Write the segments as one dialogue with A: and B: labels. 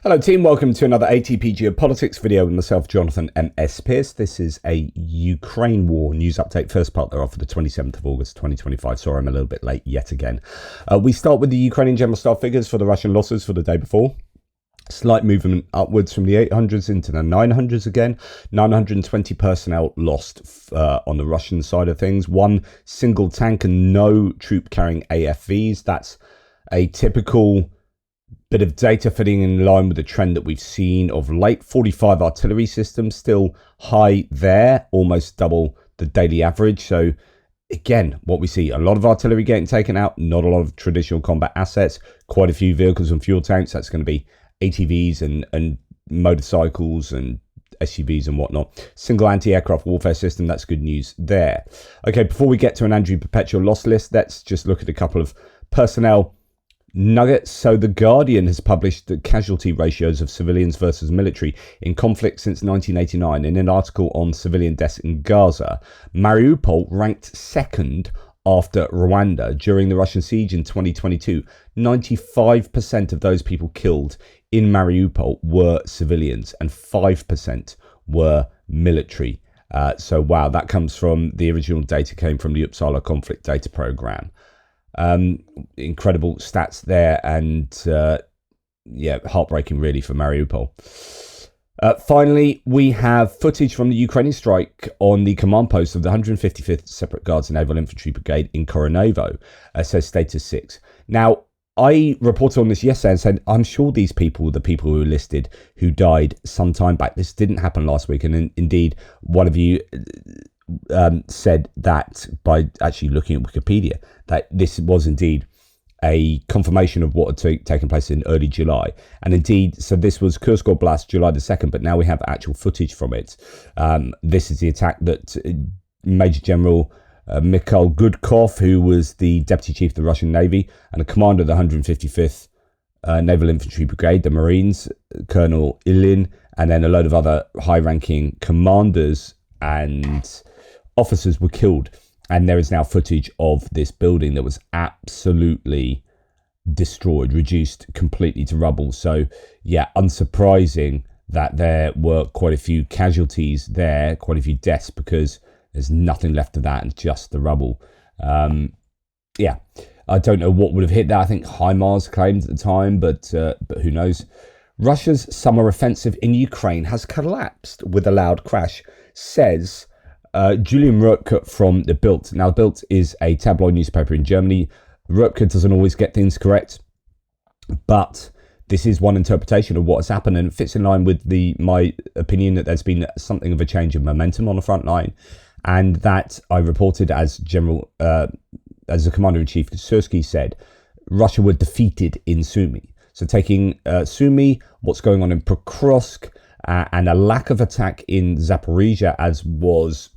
A: Hello team, welcome to another ATP Geopolitics video with myself, Jonathan M.S. Pearce. This is a Ukraine war news update, first part thereof for the 27th of August 2025. Sorry I'm a little bit late yet again. We start with the Ukrainian general staff figures for the Russian losses for the day before. Slight movement upwards from the 800s into the 900s again. 920 personnel lost on the Russian side of things. One single tank and no troop carrying AFVs. That's a typical bit of data fitting in line with the trend that we've seen of late. 45 artillery systems still high there, almost double the daily average. So again, what we see, a lot of artillery getting taken out, not a lot of traditional combat assets, quite a few vehicles and fuel tanks. That's going to be ATVs and motorcycles and SUVs and whatnot. Single anti-aircraft warfare system, that's good news there. Okay, before we get to an Andrew Perpetual loss list, let's just look at a couple of personnel nuggets. So the Guardian has published the casualty ratios of civilians versus military in conflict since 1989 in an article on civilian deaths in Gaza. Mariupol ranked second after Rwanda during the Russian siege in 2022. 95% of those people killed in Mariupol were civilians and 5% were military. So wow, that comes from the original data, came from the Uppsala conflict data program. Incredible stats there, and yeah, heartbreaking really for Mariupol. Finally, we have footage from the Ukrainian strike on the command post of the 155th Separate Guards and Naval Infantry Brigade in Koronovo, says status 6. Now, I reported on this yesterday and said, I'm sure these people were the people who were listed who died some time back. This didn't happen last week, and indeed, one of you said that by actually looking at Wikipedia, that this was indeed a confirmation of what had taken place in early July. And indeed, so this was Kursk Oblast, July the 2nd, but now we have actual footage from it. This is the attack that Major General Mikhail Gudkov, who was the Deputy Chief of the Russian Navy and a commander of the 155th Naval Infantry Brigade, the Marines, Colonel Ilin, and then a load of other high-ranking commanders and officers were killed. And there is now footage of this building that was absolutely destroyed, reduced completely to rubble. So yeah, unsurprising that there were quite a few casualties there, quite a few deaths, because there's nothing left of that and just the rubble. Yeah, I don't know what would have hit that. I think HIMARS claimed at the time, but who knows. Russia's summer offensive in Ukraine has collapsed with a loud crash, says Julian Röpke from the Bild. Now, Bild is a tabloid newspaper in Germany. Röpke doesn't always get things correct, but this is one interpretation of what has happened, and it fits in line with my opinion that there's been something of a change of momentum on the front line, and that I reported as the Commander-in-Chief Sursky said, Russia were defeated in Sumy. So taking Sumy, what's going on in Pokrovsk, and a lack of attack in Zaporizhzhia as was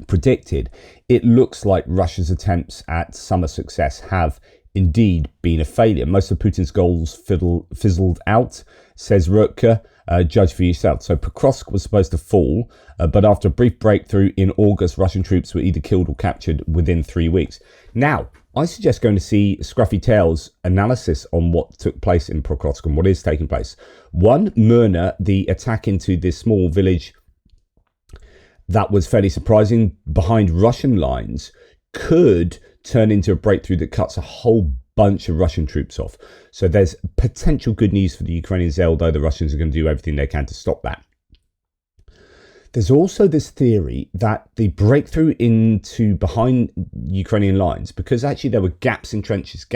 A: predicted, it looks like Russia's attempts at summer success have indeed been a failure. Most of Putin's goals fizzled out, says Röpke. Judge for yourself. So Pokrovsk was supposed to fall, but after a brief breakthrough in August, Russian troops were either killed or captured within 3 weeks. Now, I suggest going to see Scruffy Tail's analysis on what took place in Pokrovsk and what is taking place. One, Myrna, the attack into this small village that was fairly surprising behind Russian lines, could turn into a breakthrough that cuts a whole bunch of Russian troops off. So there's potential good news for the Ukrainians, although the Russians are going to do everything they can to stop that. There's also this theory that the breakthrough into behind Ukrainian lines, because actually there were gaps in trenches,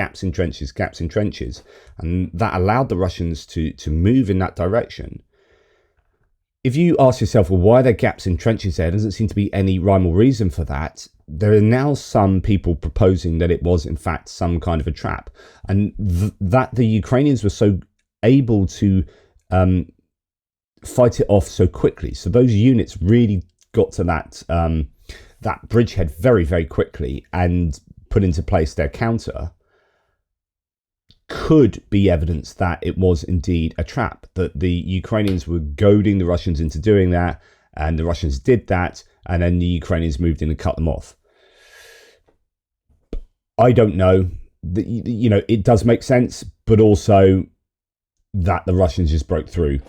A: and that allowed the Russians to move in that direction. If you ask yourself, well, why are there gaps in trenches there? There doesn't seem to be any rhyme or reason for that. There are now some people proposing that it was, in fact, some kind of a trap, and that the Ukrainians were so able to fight it off so quickly. So those units really got to that bridgehead very, very quickly and put into place their counter. Could be evidence that it was indeed a trap, that the Ukrainians were goading the Russians into doing that, and the Russians did that, and then the Ukrainians moved in and cut them off. I don't know. You know, it does make sense, but also that the Russians just broke through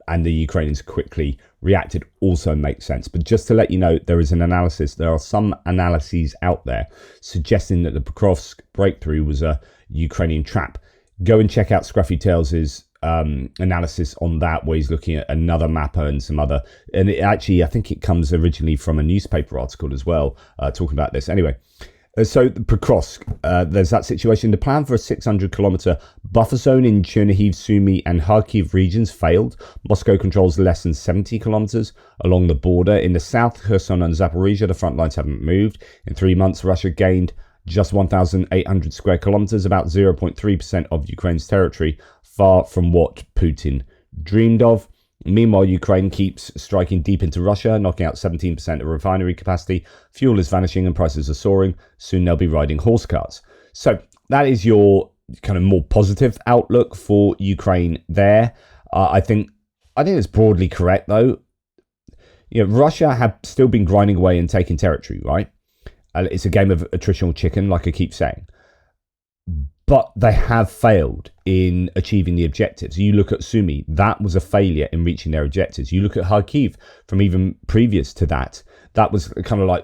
A: and the Ukrainians quickly reacted also makes sense. But just to let you know, there are some analyses out there suggesting that the Pokrovsk breakthrough was a Ukrainian trap. Go and check out Scruffy Tales' analysis on that, where he's looking at another mapper and some other, and it actually, I think it comes originally from a newspaper article as well, talking about this. Anyway, so Pokrovsk, there's that situation. The plan for a 600-kilometer buffer zone in Chernihiv, Sumy, and Kharkiv regions failed. Moscow controls less than 70 kilometers along the border. In the south, Kherson and Zaporizhzhia, the front lines haven't moved. In 3 months, Russia gained just 1,800 square kilometers, about 0.3% of Ukraine's territory, far from what Putin dreamed of. Meanwhile, Ukraine keeps striking deep into Russia, knocking out 17% of refinery capacity. Fuel is vanishing and prices are soaring. Soon they'll be riding horse carts. So that is your kind of more positive outlook for Ukraine there. I think it's broadly correct, though. Russia have still been grinding away and taking territory, right? It's a game of attritional chicken, like I keep saying. But they have failed in achieving the objectives. You look at Sumy, that was a failure in reaching their objectives. You look at Kharkiv from even previous to that. That was kind of like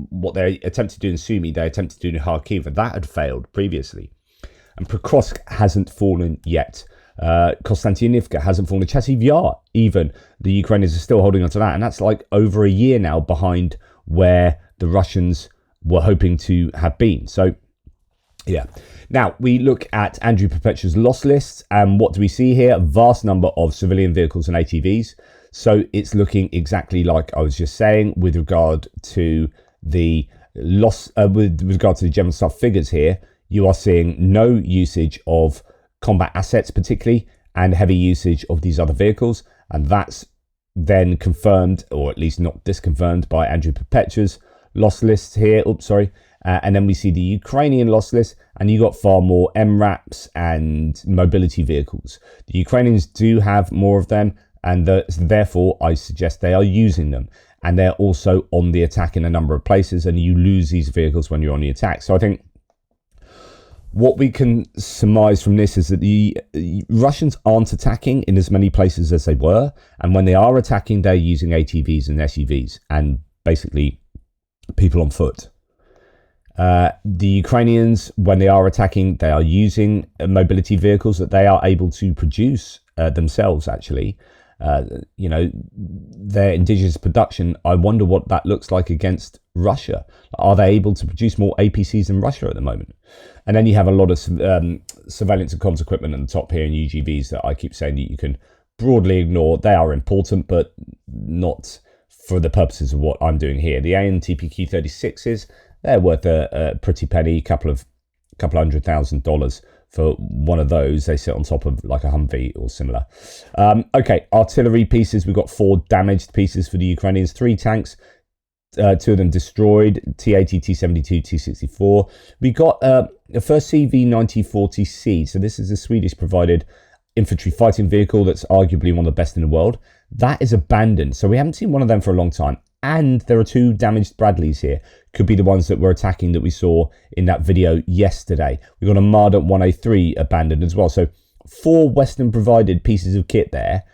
A: what they attempted to do in Sumy, they attempted to do in Kharkiv, and that had failed previously. And Pokrovsk hasn't fallen yet. Konstantinivka hasn't fallen. Chernihiv Yar, even, the Ukrainians are still holding on to that. And that's like over a year now behind where the Russians were hoping to have been. So, yeah. Now, we look at Andrew Perpetua's loss list, and what do we see here? A vast number of civilian vehicles and ATVs. So it's looking exactly like I was just saying with regard to the loss, with regard to the general staff figures here. You are seeing no usage of combat assets particularly, and heavy usage of these other vehicles. And that's then confirmed, or at least not disconfirmed, by Andrew Perpetua's loss list here. And then we see the Ukrainian loss list, and you got far more MRAPs and mobility vehicles. The Ukrainians do have more of them, and therefore I suggest they are using them. And they're also on the attack in a number of places, and you lose these vehicles when you're on the attack. So I think what we can surmise from this is that the Russians aren't attacking in as many places as they were. And when they are attacking, they're using ATVs and SUVs and basically people on foot. The Ukrainians, when they are attacking, they are using mobility vehicles that they are able to produce themselves, actually. Their indigenous production, I wonder what that looks like against Russia. Are they able to produce more APCs than Russia at the moment? And then you have a lot of surveillance and comms equipment on the top here, and UGVs that I keep saying that you can broadly ignore. They are important, but not for the purposes of what I'm doing here. The ATPGEO 36s, they're worth a pretty penny, couple $100,000 for one of those. They sit on top of like a Humvee or similar. Okay, artillery pieces. We've got 4 damaged pieces for the Ukrainians, 3 tanks, 2 of them destroyed, T-80, T-72, T-64. We got a first CV-9040C. So this is a Swedish provided infantry fighting vehicle that's arguably one of the best in the world. That is abandoned. So we haven't seen one of them for a long time. And there are 2 damaged Bradleys here. Could be the ones that were attacking that we saw in that video yesterday. We've got a Marder 1A3 abandoned as well. So 4 Western provided pieces of kit there,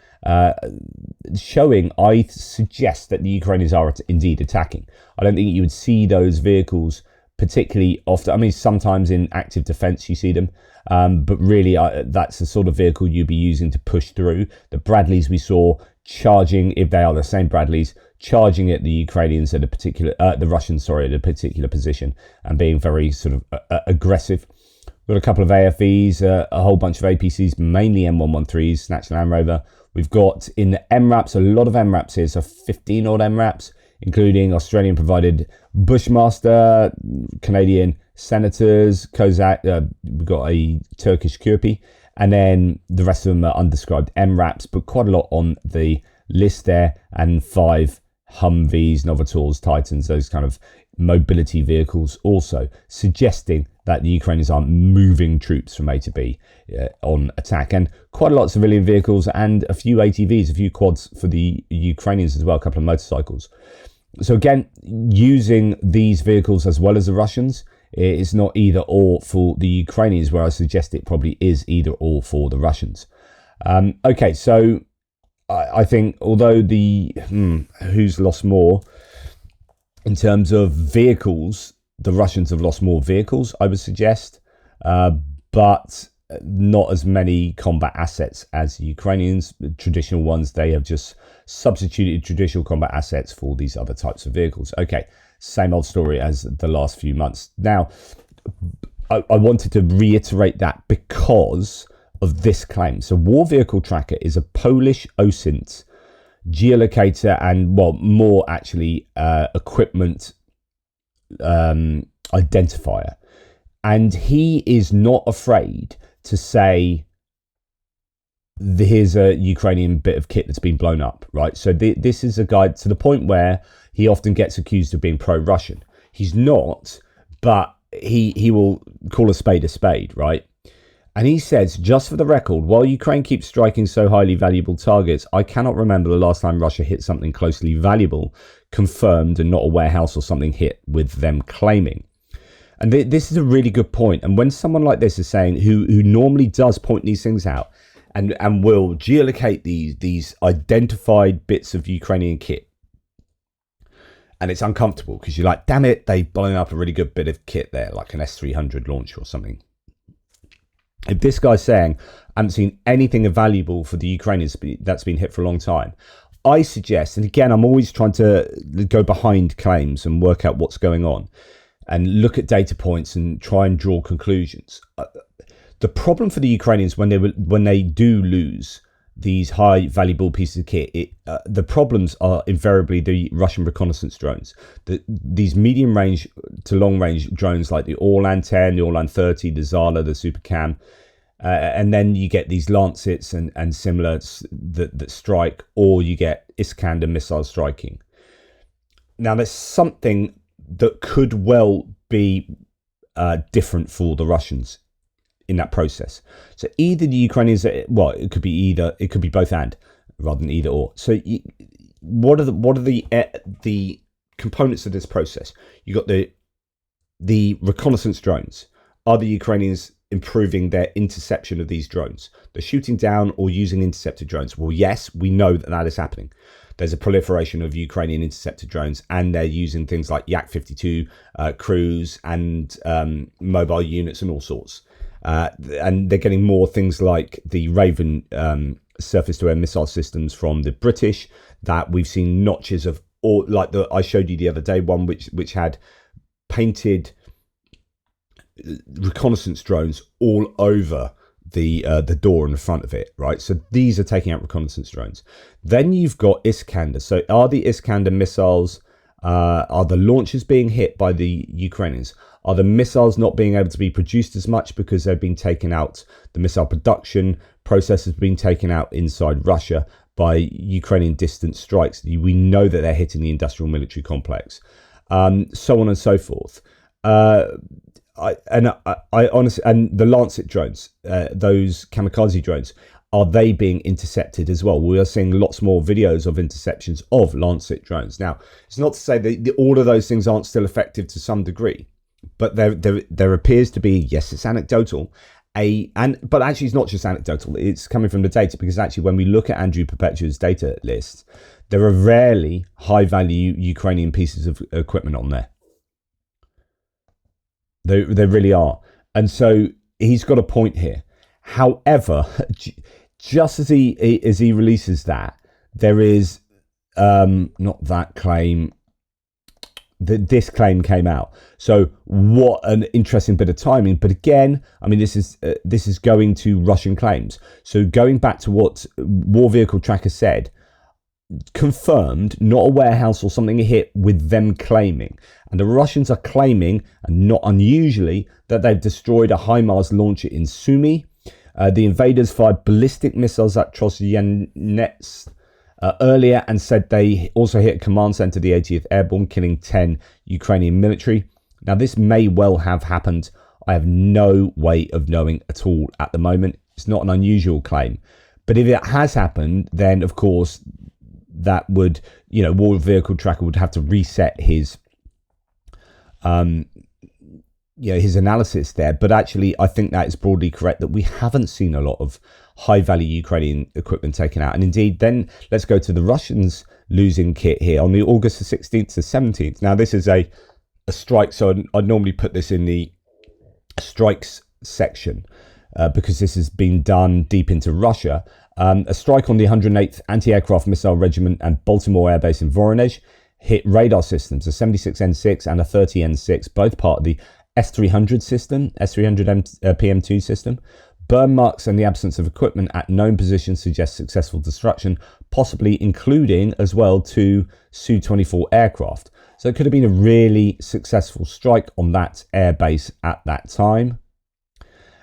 A: showing, I suggest, that the Ukrainians are indeed attacking. I don't think you would see those vehicles particularly often. I mean, sometimes in active defense you see them, but really that's the sort of vehicle you'd be using to push through. The Bradleys we saw charging, if they are the same Bradleys, charging at the Ukrainians at a particular, the Russians, sorry, at a particular position, and being very sort of aggressive. We've got a couple of AFVs, a whole bunch of APCs, mainly M113s, Snatch Land Rover. We've got in the MRAPs, a lot of MRAPs here, so 15 odd MRAPs, including Australian provided Bushmaster, Canadian Senators, Kozak, we've got a Turkish Kirpi, and then the rest of them are undescribed MRAPs, but quite a lot on the list there, and 5 Humvees, Novotors, Titans, those kind of mobility vehicles also, suggesting that the Ukrainians are moving troops from A to B on attack. And quite a lot of civilian vehicles and a few ATVs, a few quads for the Ukrainians as well, a couple of motorcycles. So again, using these vehicles as well as the Russians, it's not either or for the Ukrainians, where I suggest it probably is either or for the Russians. Okay, so I think although who's lost more in terms of vehicles, the Russians have lost more vehicles, I would suggest, but not as many combat assets as the Ukrainians. The traditional ones, they have just substituted traditional combat assets for these other types of vehicles. Okay, same old story as the last few months. Now, I wanted to reiterate that because of this claim. So War Vehicle Tracker is a Polish OSINT geolocator and, well, more actually equipment identifier. And he is not afraid to say, here's a Ukrainian bit of kit that's been blown up, right? So this is a guy to the point where he often gets accused of being pro-Russian. He's not, but he will call a spade, right? And he says, just for the record, while Ukraine keeps striking so highly valuable targets, I cannot remember the last time Russia hit something closely valuable, confirmed, and not a warehouse or something hit with them claiming. And this is a really good point. And when someone like this is saying, who normally does point these things out and will geolocate these identified bits of Ukrainian kit, and it's uncomfortable because you're like, damn it, they've blown up a really good bit of kit there, like an S-300 launcher or something. If this guy's saying, I haven't seen anything valuable for the Ukrainians that's been hit for a long time, I suggest, and again, I'm always trying to go behind claims and work out what's going on and look at data points and try and draw conclusions. The problem for the Ukrainians when they do lose these high valuable pieces of kit, the problems are invariably the Russian reconnaissance drones. These medium range to long range drones like the Orlan 10, the Orlan 30, the Zala, the Supercam, and then you get these Lancets and similar that strike, or you get Iskander missile striking. Now there's something that could well be different for the Russians in that process. So either the Ukrainians, well, it could be both and rather than either or. So what are the components of this process? You got the reconnaissance drones. Are the Ukrainians improving their interception of these drones? They're shooting down or using intercepted drones. Well, yes, we know that is happening. There's a proliferation of Ukrainian intercepted drones, and they're using things like Yak-52 crews and mobile units and all sorts. And they're getting more things like the Raven surface-to-air missile systems from the British that we've seen notches of, or like I showed you the other day, one which had painted reconnaissance drones all over the door in the front of it, right? So these are taking out reconnaissance drones. Then you've got Iskander. So are the Iskander missiles, are the launchers being hit by the Ukrainians? Are the missiles not being able to be produced as much because they've been taken out? The missile production process has been taken out inside Russia by Ukrainian distant strikes. We know that they're hitting the industrial military complex, so on and so forth. I honestly, and the Lancet drones, those kamikaze drones, are they being intercepted as well? We are seeing lots more videos of interceptions of Lancet drones. Now, it's not to say that all of those things aren't still effective to some degree, but there appears to be, yes, it's anecdotal, but actually it's not just anecdotal. It's coming from the data, because actually when we look at Andrew Perpetua's data list, there are rarely high value Ukrainian pieces of equipment on there. They really are. And so he's got a point here. However, just as he releases that, there is not that claim. This claim came out. So what an interesting bit of timing. But again, I mean, this is going to Russian claims. So going back to what War Vehicle Tracker said, confirmed, not a warehouse or something hit, with them claiming. And the Russians are claiming, and not unusually, that they've destroyed a HIMARS launcher in Sumy. The invaders fired ballistic missiles at Donetsk earlier, and said they also hit a command center of the 80th Airborne, killing 10 Ukrainian military. Now, this may well have happened. I have no way of knowing at all at the moment. It's not an unusual claim. But if it has happened, then, of course, that would, War Vehicle Tracker would have to reset his his analysis there. But actually, I think that is broadly correct, that we haven't seen a lot of high-value Ukrainian equipment taken out. And indeed, then let's go to the Russians losing kit here on the August the 16th to 17th. Now, this is a strike, so I'd normally put this in the strikes section because this has been done deep into Russia. A strike on the 108th Anti-Aircraft Missile Regiment and Baltimore Air Base in Voronezh hit radar systems, a 76N6 and a 30N6, both part of the S300 system, S300 PM2 system. Burn marks and the absence of equipment at known positions suggest successful destruction, possibly including as well 2 Su-24 aircraft. So it could have been a really successful strike on that air base at that time.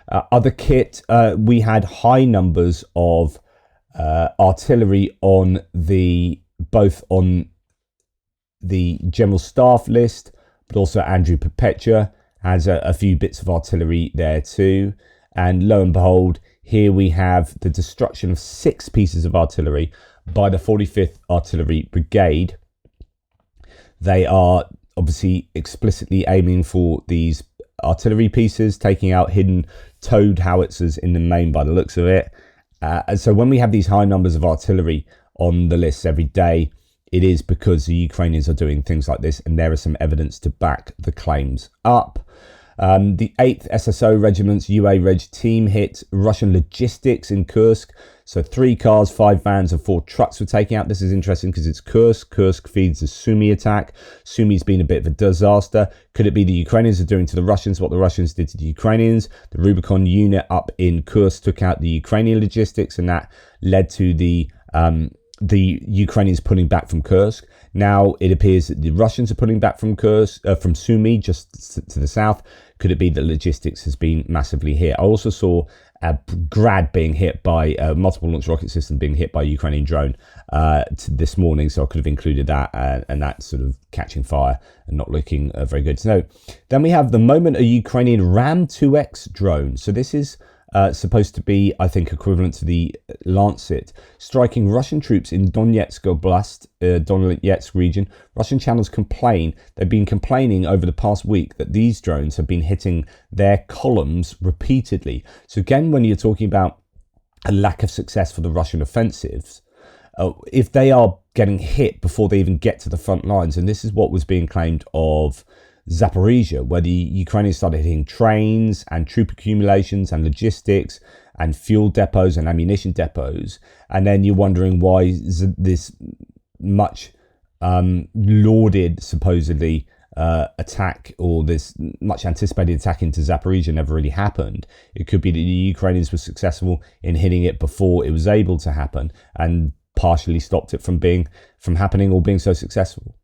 A: Other kit, we had high numbers of artillery on both on the general staff list, but also Andrew Perpetua has a few bits of artillery there too. And lo and behold, here we have the destruction of 6 pieces of artillery by the 45th Artillery Brigade. They are obviously explicitly aiming for these artillery pieces, taking out hidden towed howitzers in the main by the looks of it. And so when we have these high numbers of artillery on the lists every day, it is because the Ukrainians are doing things like this, and there is some evidence to back the claims up. The 8th SSO Regiment's UA Reg team hit Russian logistics in Kursk. So 3 cars, 5 vans and 4 trucks were taken out. This is interesting because it's Kursk. Kursk feeds the Sumy attack. Sumy's been a bit of a disaster. Could it be the Ukrainians are doing to the Russians what the Russians did to the Ukrainians? The Rubicon unit up in Kursk took out the Ukrainian logistics, and that led to the Ukrainians pulling back from Kursk. Now it appears that the Russians are pulling back from Kursk, from Sumy, just to the south. Could it be that logistics has been massively hit? I also saw Grad being hit by multiple launch rocket system being hit by a Ukrainian drone this morning, so I could have included that, and that sort of catching fire and not looking very good. So then we have the moment a Ukrainian Ram 2X drone. So this is supposed to be, I think, equivalent to the Lancet, striking Russian troops in Donetsk Oblast, Donetsk region. Russian channels complain, they've been complaining over the past week that these drones have been hitting their columns repeatedly. So again, when you're talking about a lack of success for the Russian offensives, if they are getting hit before they even get to the front lines, and this is what was being claimed of Zaporizhzhia, where the Ukrainians started hitting trains and troop accumulations and logistics and fuel depots and ammunition depots. And then you're wondering why this much lauded, supposedly, attack, or this much anticipated attack into Zaporizhzhia never really happened. It could be that the Ukrainians were successful in hitting it before it was able to happen and partially stopped it from happening or being so successful.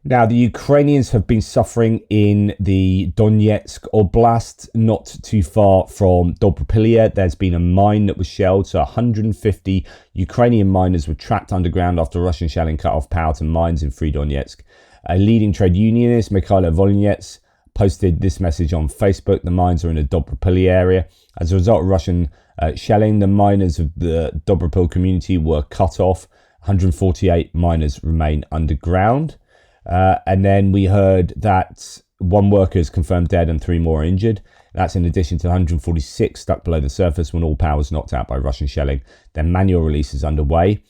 A: Now, the Ukrainians have been suffering in the Donetsk Oblast, not too far from Dobropilya. There's been a mine that was shelled, so 150 Ukrainian miners were trapped underground after Russian shelling cut off power to mines in Free Donetsk. A leading trade unionist, Mikhailo Volynets, posted this message on Facebook. The mines are in the Dobropilya area. As a result of Russian shelling, the miners of the Dobropil community were cut off. 148 miners remain underground. And then we heard that 1 worker is confirmed dead and 3 more are injured. That's in addition to 146 stuck below the surface when all power was knocked out by Russian shelling. Then manual release is underway.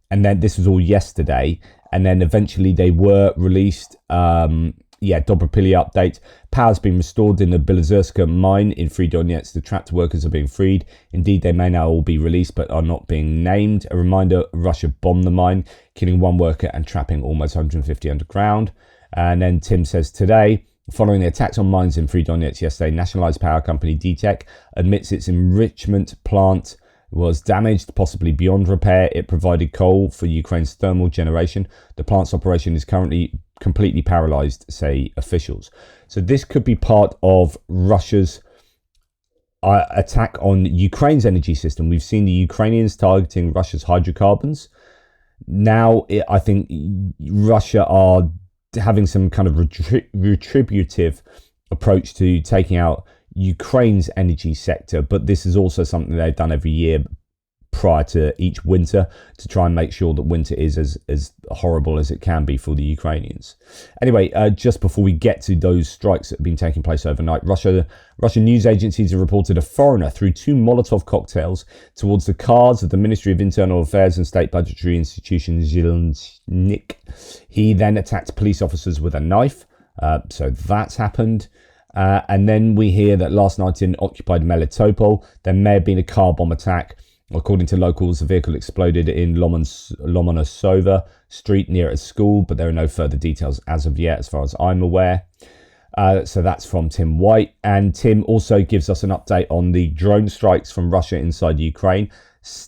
A: And then this was all yesterday. And then eventually they were released. Dobropilya update. Power's been restored in the Belozerska mine in Free Donetsk. The trapped workers are being freed. Indeed, they may now all be released, but are not being named. A reminder, Russia bombed the mine, killing 1 worker and trapping almost 150 underground. And then Tim says today, following the attacks on mines in Free Donetsk yesterday, nationalized power company DTEK admits its enrichment plant was damaged, possibly beyond repair. It provided coal for Ukraine's thermal generation. The plant's operation is currently completely paralyzed, say officials. So this could be part of Russia's attack on Ukraine's energy system. We've seen the Ukrainians targeting Russia's hydrocarbons. Now, I think Russia are having some kind of retributive approach to taking out Ukraine's energy sector, but this is also something they've done every year prior to each winter, to try and make sure that winter is as horrible as it can be for the Ukrainians. Anyway, just before we get to those strikes that have been taking place overnight, Russian news agencies have reported a foreigner threw 2 Molotov cocktails towards the cars of the Ministry of Internal Affairs and State Budgetary Institution Zhilnik. He then attacked police officers with a knife. So that's happened. And then we hear that last night in occupied Melitopol, there may have been a car bomb attack. According to locals, the vehicle exploded in Lomonosova Street near a school, but there are no further details as of yet, as far as I'm aware. So that's from Tim White. And Tim also gives us an update on the drone strikes from Russia inside Ukraine.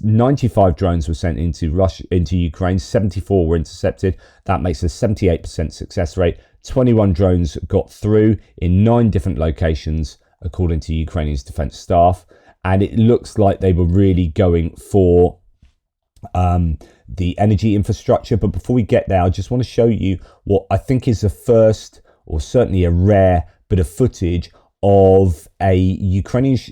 A: 95 drones were sent into Ukraine, 74 were intercepted. That makes a 78% success rate. 21 drones got through in 9 different locations, according to Ukrainian's defense staff. And it looks like they were really going for the energy infrastructure. But before we get there, I just want to show you what I think is the first, or certainly a rare bit of footage of a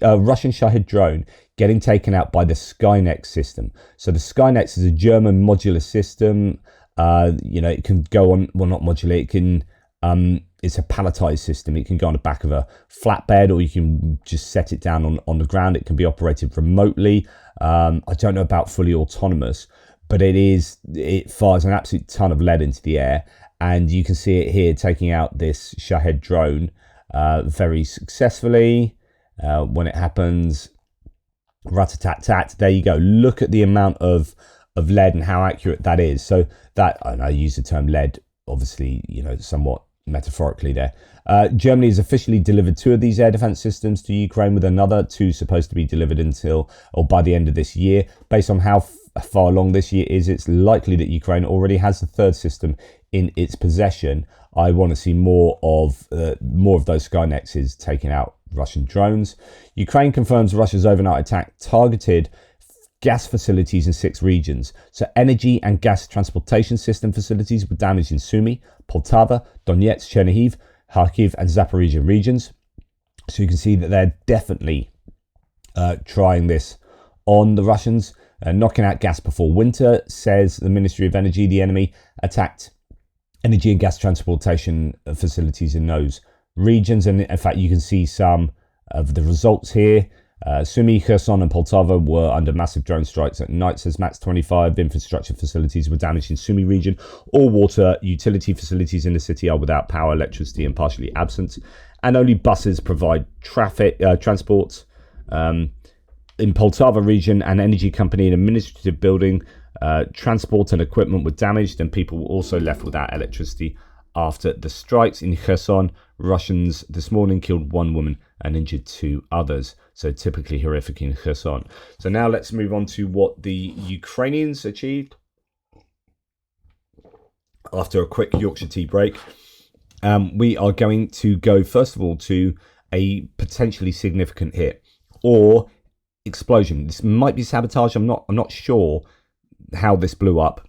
A: Russian Shahed drone getting taken out by the Skynex system. So the Skynex is a German modular system. It can go on, well, not modular, it can, it's a palletized system. It can go on the back of a flatbed, or you can just set it down on the ground. It can be operated remotely. I don't know about fully autonomous, but it fires an absolute ton of lead into the air. And you can see it here taking out this Shahed drone very successfully. When it happens, rat-a-tat-tat, there you go. Look at the amount of lead and how accurate that is. So that, and I use the term lead, obviously, somewhat metaphorically there. Germany has officially delivered 2 of these air defense systems to Ukraine, with another 2 supposed to be delivered by the end of this year. Based on how far along this year is, it's likely that Ukraine already has the 3rd system in its possession. I want to see more of those Skynexes taking out Russian drones. Ukraine confirms Russia's overnight attack targeted gas facilities in 6 regions. So energy and gas transportation system facilities were damaged in Sumy, Poltava, Donetsk, Chernihiv, Kharkiv and Zaporizhzhia regions. So you can see that they're definitely trying this on the Russians. Knocking out gas before winter, says the Ministry of Energy. The enemy attacked energy and gas transportation facilities in those regions. And in fact, you can see some of the results here. Sumy, Kherson and Poltava were under massive drone strikes at night, says Max 25. Infrastructure facilities were damaged in Sumy region. All water utility facilities in the city are without power, electricity and partially absent. And only buses provide transport. In Poltava region, an energy company and administrative building, transport and equipment were damaged, and people were also left without electricity after the strikes. In Kherson, Russians this morning killed 1 woman and injured 2 others. So typically horrific in Kherson. So now let's move on to what the Ukrainians achieved after a quick Yorkshire tea break. We are going to go first of all to a potentially significant hit or explosion. This might be sabotage. I'm not sure how this blew up.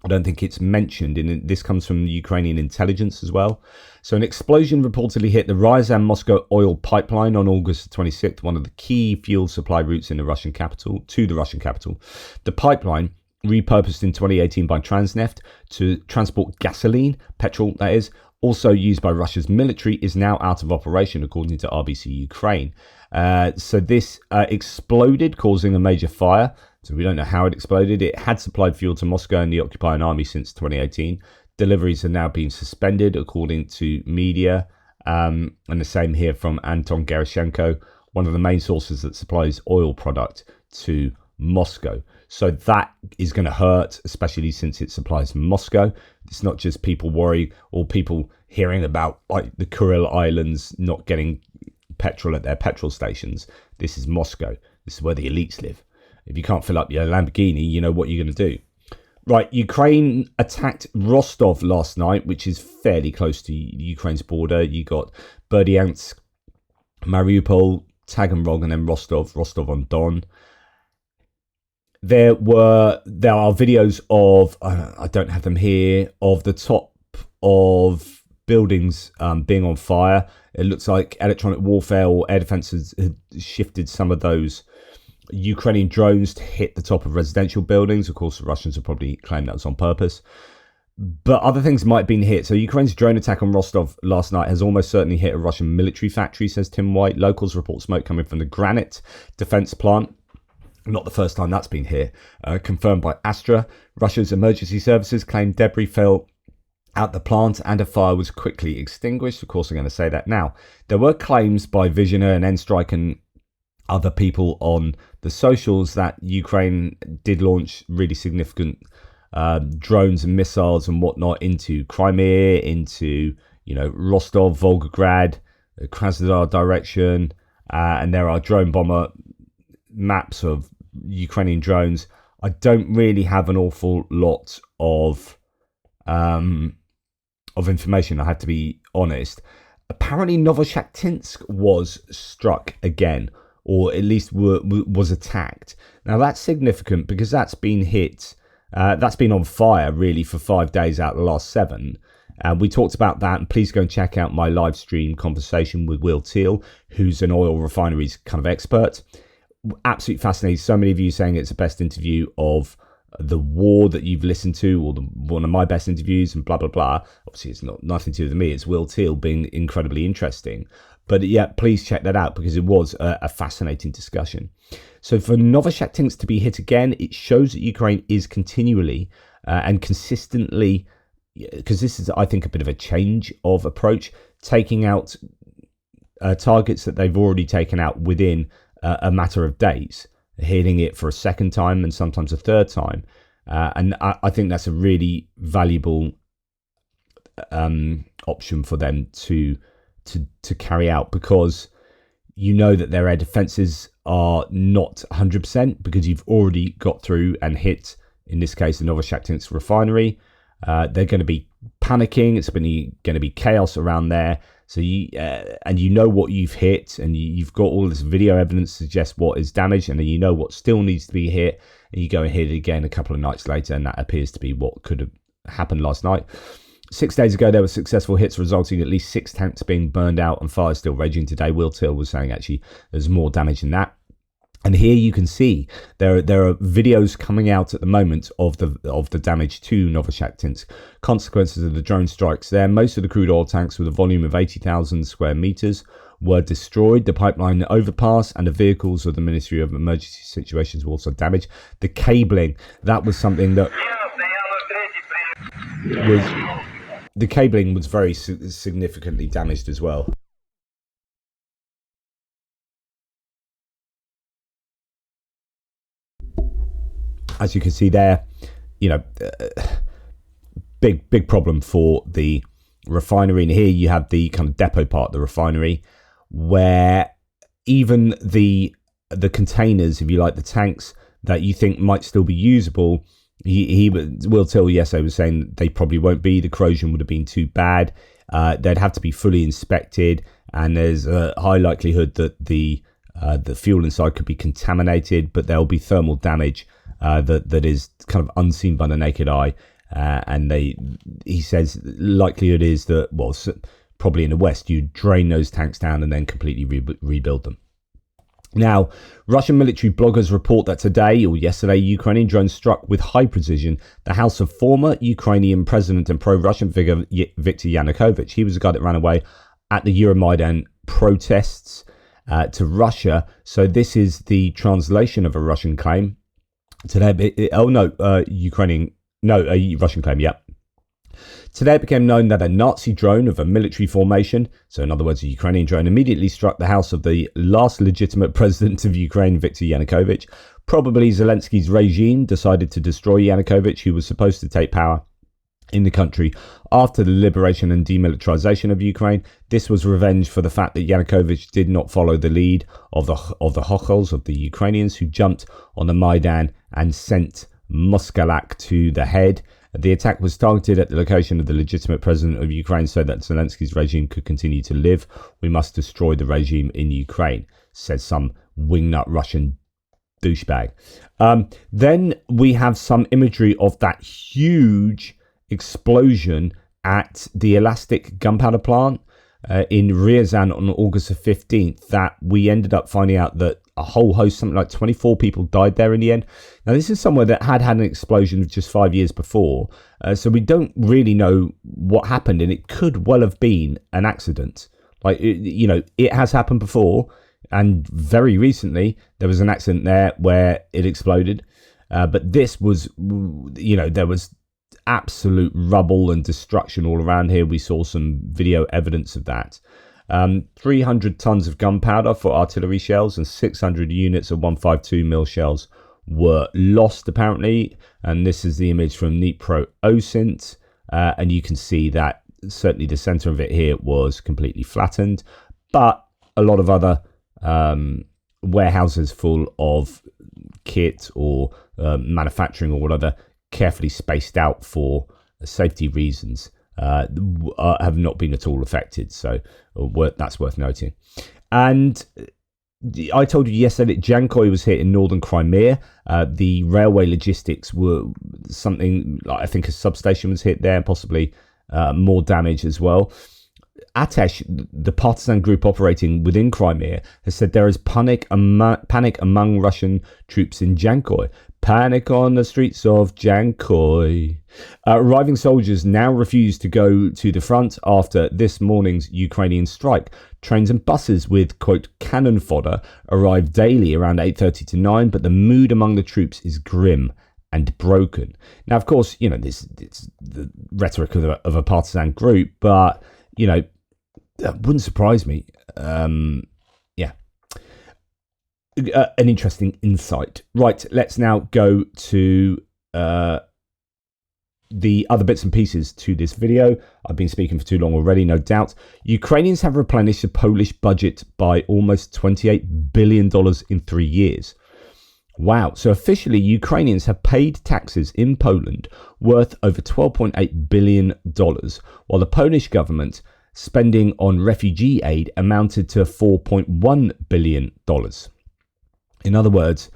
A: I don't think it's mentioned. This comes from the Ukrainian intelligence as well. So an explosion reportedly hit the Ryazan-Moscow oil pipeline on August 26th, one of the key fuel supply routes in the Russian capital. The pipeline, repurposed in 2018 by Transneft to transport gasoline, petrol that is, also used by Russia's military, is now out of operation, according to RBC Ukraine. So this exploded, causing a major fire. So we don't know how it exploded. It had supplied fuel to Moscow and the occupying army since 2018. Deliveries have now been suspended, according to media. And the same here from Anton Gerashenko, one of the main sources that supplies oil product to Moscow. So that is going to hurt, especially since it supplies Moscow. It's not just people worrying or people hearing about like the Kuril Islands not getting petrol at their petrol stations. This is Moscow. This is where the elites live. If you can't fill up your Lamborghini, you know what you're going to do. Right, Ukraine attacked Rostov last night, which is fairly close to Ukraine's border. You got Berdyansk, Mariupol, Taganrog, and then Rostov-on-Don. There are videos of, I don't have them here, of the top of buildings being on fire. It looks like electronic warfare or air defense has shifted some of those Ukrainian drones hit the top of residential buildings. Of course, the Russians have probably claimed that was on purpose. But other things might have been hit. So Ukraine's drone attack on Rostov last night has almost certainly hit a Russian military factory, says Tim White. Locals report smoke coming from the Granit defense plant. Not the first time that's been hit. Confirmed by Astra. Russia's emergency services claim debris fell out the plant and a fire was quickly extinguished. Of course, I'm going to say that now. There were claims by Visioner and N-Strike and other people on the socials that Ukraine did launch really significant drones and missiles and whatnot into Crimea, into Rostov, Volgograd, Krasnodar direction, and there are drone bomber maps of Ukrainian drones. I don't really have an awful lot of information, I have to be honest. Apparently Novoshakhtinsk was struck again, or at least was attacked. Now that's significant because that's been hit. That's been on fire really for 5 days out of the last 7. We talked about that, and please go and check out my live stream conversation with Will Teal, who's an oil refineries kind of expert. Absolutely fascinating. So many of you saying it's the best interview of the war that you've listened to, or one of my best interviews, and blah blah blah. Obviously it's nothing to do with me, it's Will Teal being incredibly interesting. But yeah, please check that out because it was a fascinating discussion. So for Novoshakhtinsk to be hit again, it shows that Ukraine is continually and consistently, because this is, I think, a bit of a change of approach, taking out targets that they've already taken out within a matter of days, hitting it for a second time and sometimes a third time. And I think that's a really valuable option for them to carry out, because you know that their air defenses are not 100% because you've already got through and hit, in this case, the Novoshakhtinsk refinery. They're going to be panicking. It's going to be chaos around there. So and you know what you've hit, and you've got all this video evidence to suggest what is damaged, and then you know what still needs to be hit, and you go and hit it again a couple of nights later, and that appears to be what could have happened last night. 6 days ago, there were successful hits resulting in at least 6 tanks being burned out, and fires still raging today. Will Till was saying actually there's more damage than that. And here you can see there are videos coming out at the moment of the damage to Novoshakhtinsk. Consequences of the drone strikes there. Most of the crude oil tanks with a volume of 80,000 square meters were destroyed. The pipeline overpass and the vehicles of the Ministry of Emergency Situations were also damaged. The cabling, that was something that the cabling was very significantly damaged as well. As you can see there, big problem for the refinery. And here you have the kind of depot part of the refinery, where even the containers, if you like, the tanks that you think might still be usable, Will Till yesterday was saying they probably won't be. The corrosion would have been too bad. They'd have to be fully inspected, and there's a high likelihood that the fuel inside could be contaminated, but there'll be thermal damage that is kind of unseen by the naked eye, and he says likelihood is that, well, probably in the West, you drain those tanks down and then completely rebuild them. Now, Russian military bloggers report that today or yesterday, Ukrainian drones struck with high precision the house of former Ukrainian president and pro-Russian figure Viktor Yanukovych. He was the guy that ran away at the Euromaidan protests to Russia. So this is the translation of a Russian claim. Today, Russian claim, yeah. Today it became known that a Nazi drone of a military formation, so in other words a Ukrainian drone, immediately struck the house of the last legitimate president of Ukraine, Viktor Yanukovych. Probably Zelensky's regime decided to destroy Yanukovych, who was supposed to take power in the country after the liberation and demilitarization of Ukraine. This was revenge for the fact that Yanukovych did not follow the lead of the Hochels, of the Ukrainians, who jumped on the Maidan and sent Moskalak to the head. The attack was targeted at the location of the legitimate president of Ukraine so that Zelensky's regime could continue to live. We must destroy the regime in Ukraine, says some wingnut Russian douchebag. Then we have some imagery of that huge explosion at the elastic gunpowder plant in Ryazan on August the 15th that we ended up finding out that a whole host, something like 24 people died there in the end. Now, this is somewhere that had an explosion just 5 years before, so we don't really know what happened, and it could well have been an accident. Like, it has happened before, and very recently there was an accident there where it exploded. But this was, there was absolute rubble and destruction all around here. We saw some video evidence of that. 300 tons of gunpowder for artillery shells and 600 units of 152mm shells were lost, apparently. And this is the image from Dnipro Osint. And you can see that certainly the center of it here was completely flattened, but a lot of other warehouses full of kit or manufacturing or whatever, carefully spaced out for safety reasons, have not been at all affected. So that's worth noting. And I told you yesterday that Jankoy was hit in northern Crimea. The railway logistics were something like, I think a substation was hit there, possibly more damage as well. Atesh, the partisan group operating within Crimea, has said there is panic among Russian troops in Jankoy. Panic on the streets of Jankoy. Arriving soldiers now refuse to go to the front after this morning's Ukrainian strike. Trains and buses with, quote, cannon fodder arrive daily around 8:30 to 9, but the mood among the troops is grim and broken. Now, of course, it's the rhetoric of a partisan group, but, that wouldn't surprise me. An interesting insight. Right, let's now go to the other bits and pieces to this video. I've been speaking for too long already, no doubt. Ukrainians have replenished the Polish budget by almost $28 billion in 3 years. Wow. So officially, Ukrainians have paid taxes in Poland worth over $12.8 billion, while the Polish government spending on refugee aid amounted to $4.1 billion. In other words,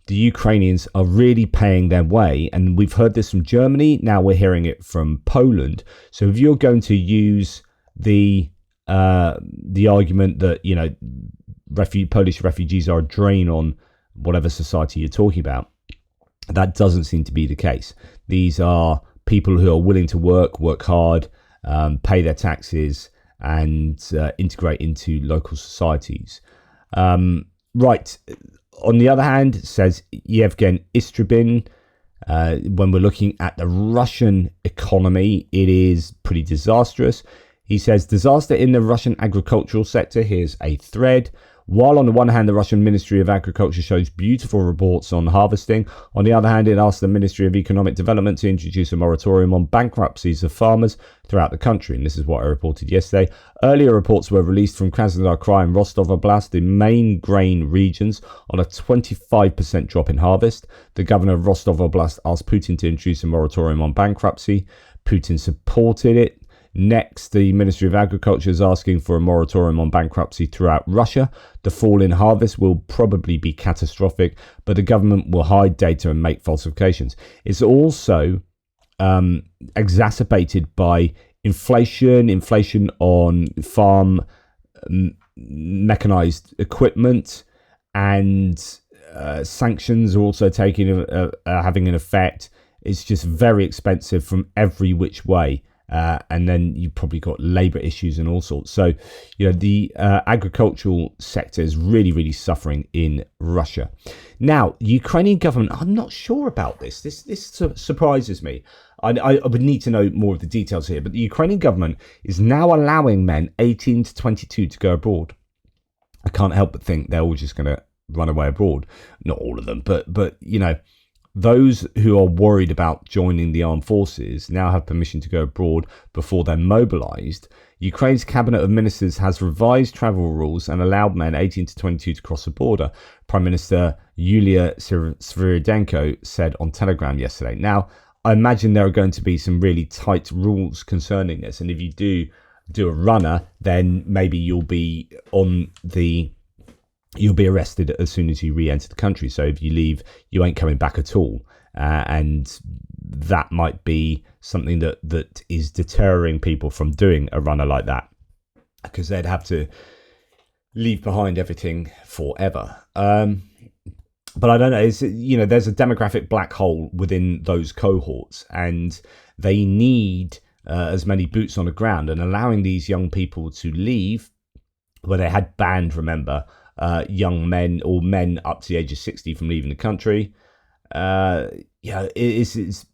A: the Ukrainians are really paying their way, and we've heard this from Germany. Now we're hearing it from Poland. So if you're going to use the argument that Polish refugees are a drain on whatever society you're talking about, that doesn't seem to be the case. These are people who are willing to work hard, pay their taxes, and integrate into local societies. Right. On the other hand, says Yevgen Istrubin, when we're looking at the Russian economy, it is pretty disastrous. He says, disaster in the Russian agricultural sector. Here's a thread. While on the one hand, the Russian Ministry of Agriculture shows beautiful reports on harvesting, on the other hand, it asks the Ministry of Economic Development to introduce a moratorium on bankruptcies of farmers throughout the country. And this is what I reported yesterday. Earlier reports were released from Krasnodar Krai and Rostov Oblast, the main grain regions, on a 25% drop in harvest. The governor of Rostov Oblast asked Putin to introduce a moratorium on bankruptcy. Putin supported it. Next, the Ministry of Agriculture is asking for a moratorium on bankruptcy throughout Russia. The fall in harvest will probably be catastrophic, but the government will hide data and make falsifications. It's also exacerbated by inflation on farm mechanized equipment, and sanctions are also having an effect. It's just very expensive from every which way. And then you've probably got labor issues and all sorts. So, the agricultural sector is really, really suffering in Russia. Now, the Ukrainian government, I'm not sure about this. This surprises me. I would need to know more of the details here. But the Ukrainian government is now allowing men 18 to 22 to go abroad. I can't help but think they're all just going to run away abroad. Not all of them, but those who are worried about joining the armed forces now have permission to go abroad before they're mobilized. Ukraine's cabinet of ministers has revised travel rules and allowed men 18 to 22 to cross the border, Prime Minister Yulia Sviridenko said on Telegram yesterday. Now, I imagine there are going to be some really tight rules concerning this, and if you do a runner, then maybe you'll be arrested as soon as you re-enter the country. So if you leave, you ain't coming back at all. And that might be something that is deterring people from doing a runner like that, because they'd have to leave behind everything forever. But I don't know. There's a demographic black hole within those cohorts, and they need as many boots on the ground. And allowing these young people to leave, where they had banned, remember, young men or men up to the age of 60 from leaving the country. It's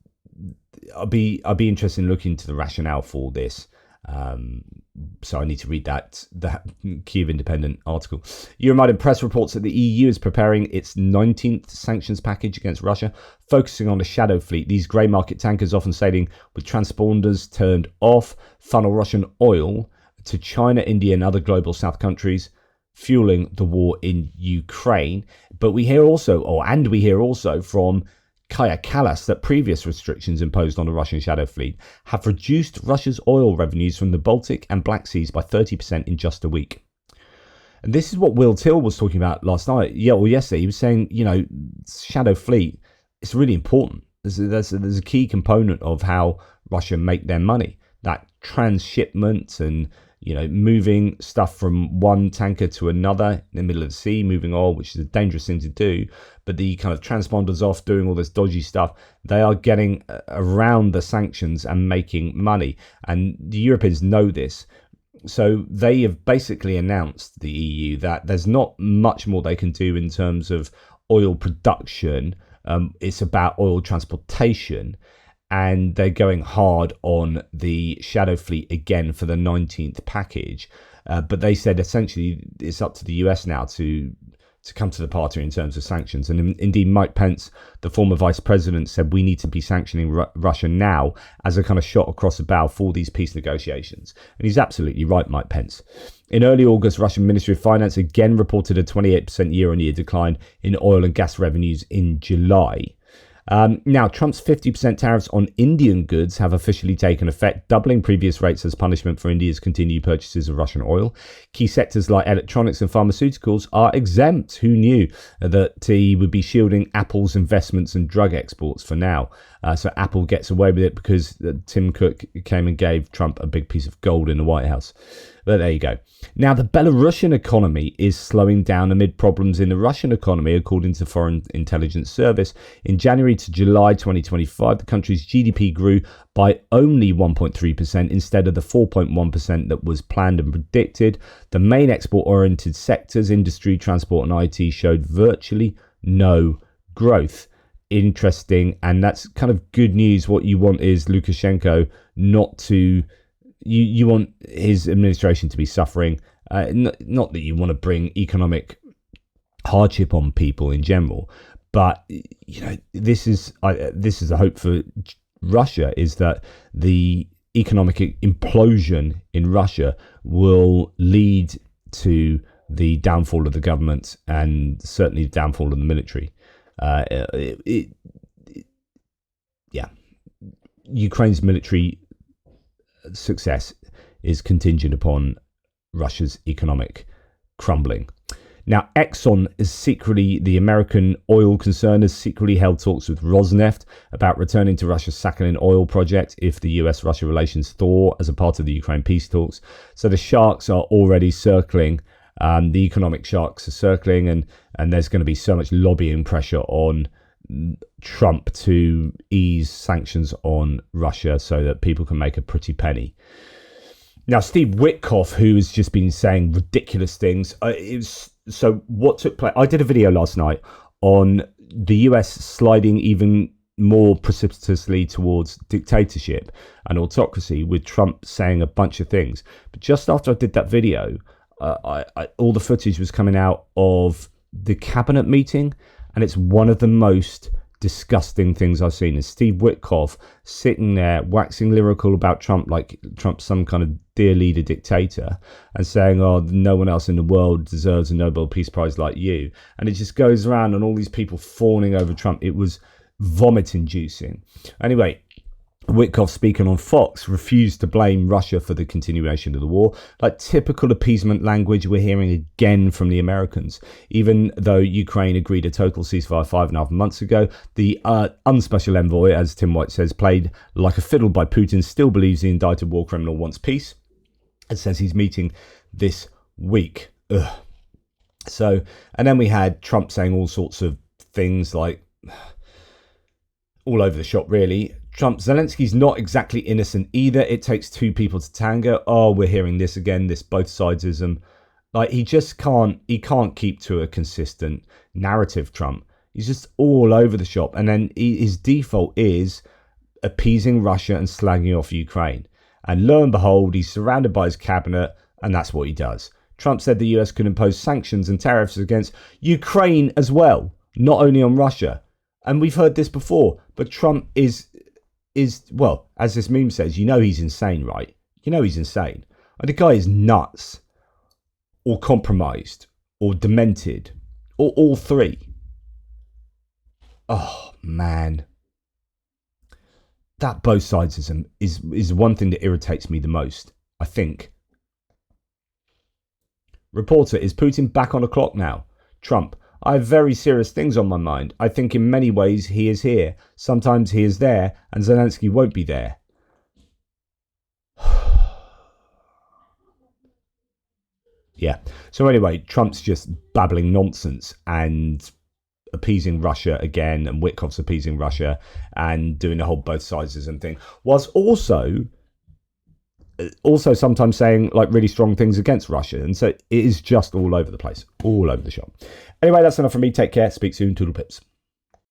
A: I'll be interested in looking into the rationale for this. So I need to read that Kyiv Independent article. Euromaidan Press reports that the EU is preparing its 19th sanctions package against Russia, focusing on a shadow fleet. These grey market tankers, often sailing with transponders turned off, funnel Russian oil to China, India, and other global south countries, fueling the war in Ukraine. But we hear also from Kaja Kallas that previous restrictions imposed on the Russian shadow fleet have reduced Russia's oil revenues from the Baltic and Black Seas by 30% in just a week. And this is what Will Till was talking about last night. Yesterday. He was saying, shadow fleet is really important. There's a key component of how Russia make their money. That transshipment and moving stuff from one tanker to another in the middle of the sea, moving oil, which is a dangerous thing to do. But the kind of transponders off doing all this dodgy stuff, they are getting around the sanctions and making money. And the Europeans know this. So they have basically announced, the EU, that there's not much more they can do in terms of oil production. It's about oil transportation. And they're going hard on the shadow fleet again for the 19th package. But they said essentially it's up to the US now to come to the party in terms of sanctions. And indeed, Mike Pence, the former vice president, said we need to be sanctioning Russia now as a kind of shot across the bow for these peace negotiations. And he's absolutely right, Mike Pence. In early August, Russian Ministry of Finance again reported a 28% year-on-year decline in oil and gas revenues in July. Now, Trump's 50% tariffs on Indian goods have officially taken effect, doubling previous rates as punishment for India's continued purchases of Russian oil. Key sectors like electronics and pharmaceuticals are exempt. Who knew that he would be shielding Apple's investments and drug exports for now? So Apple gets away with it because Tim Cook came and gave Trump a big piece of gold in the White House. But there you go. Now, the Belarusian economy is slowing down amid problems in the Russian economy, according to Foreign Intelligence Service. In January to July 2025, the country's GDP grew by only 1.3% instead of the 4.1% that was planned and predicted. The main export-oriented sectors, industry, transport, and IT, showed virtually no growth. Interesting, and that's kind of good news. What you want is Lukashenko not to... You want his administration to be suffering. Not that you want to bring economic hardship on people in general, but this is a hope for Russia, is that the economic implosion in Russia will lead to the downfall of the government and certainly the downfall of the military. Ukraine's military success is contingent upon Russia's economic crumbling. Now, Exxon is secretly, the American oil concern, has secretly held talks with Rosneft about returning to Russia's Sakhalin oil project if the US-Russia relations thaw as a part of the Ukraine peace talks. So the sharks are already circling. The economic sharks are circling, and there's going to be so much lobbying pressure on Trump to ease sanctions on Russia so that people can make a pretty penny. Now, Steve Witkoff, who has just been saying ridiculous things, so what took place? I did a video last night on the US sliding even more precipitously towards dictatorship and autocracy, with Trump saying a bunch of things. But just after I did that video, all the footage was coming out of the cabinet meeting, and it's one of the most disgusting things I've seen. Is Steve Witkoff sitting there waxing lyrical about Trump, like Trump's some kind of dear leader dictator, and saying, oh, no one else in the world deserves a Nobel Peace Prize like you. And it just goes around, and all these people fawning over Trump. It was vomit-inducing. Anyway, Witkoff, speaking on Fox, refused to blame Russia for the continuation of the war. Like typical appeasement language we're hearing again from the Americans. Even though Ukraine agreed a total ceasefire 5.5 months ago, the unspecial envoy, as Tim White says, played like a fiddle by Putin, still believes the indicted war criminal wants peace, and says he's meeting this week. So, and then we had Trump saying all sorts of things like all over the shop, really. Zelensky's not exactly innocent either. It takes two people to tango. Oh, we're hearing this again, this both sidesism. Like, he can't keep to a consistent narrative, Trump. He's just all over the shop. And then his default is appeasing Russia and slagging off Ukraine. And lo and behold, he's surrounded by his cabinet, and that's what he does. Trump said the US could impose sanctions and tariffs against Ukraine as well, not only on Russia. And we've heard this before, but Trump is well, as this meme says, you know he's insane, right? You know he's insane. Like, the guy is nuts, or compromised, or demented, or all three. Oh, man. That both sidesism is one thing that irritates me the most, I think. Reporter, is Putin back on the clock now? Trump, I have very serious things on my mind. I think in many ways he is here. Sometimes he is there, and Zelensky won't be there. Yeah. So anyway, Trump's just babbling nonsense and appeasing Russia again, and Witkoff's appeasing Russia and doing the whole both sidesism thing, whilst also sometimes saying like really strong things against Russia. And so it is just all over the place, all over the shop. Anyway, that's enough from me. Take care. Speak soon. Toodle pips.